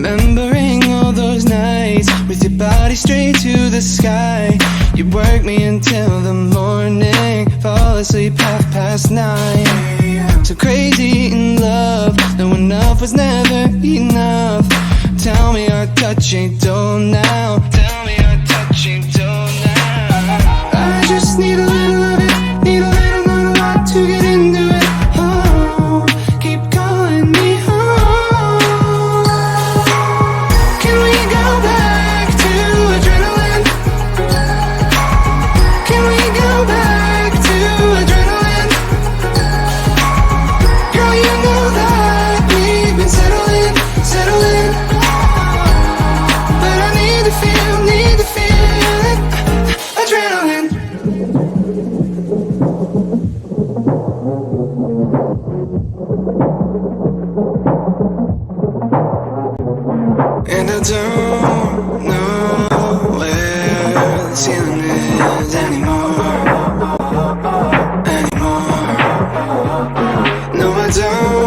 Remembering all those nights with your body straight to the sky. You work me until the morning, fall asleep 9:30. So crazy in love, though enough was never enough. Tell me our touch ain't dull now. Tell me our touch ain't dull now. I just need a little of it, need a little, not a lot to get into it. Oh, keep calling me home. Can we go back to adrenaline? Can we go back to adrenaline? Girl, you know that we've been settling. But I need to feel it, adrenaline. And I don't know where the ceiling is anymore. No, I don't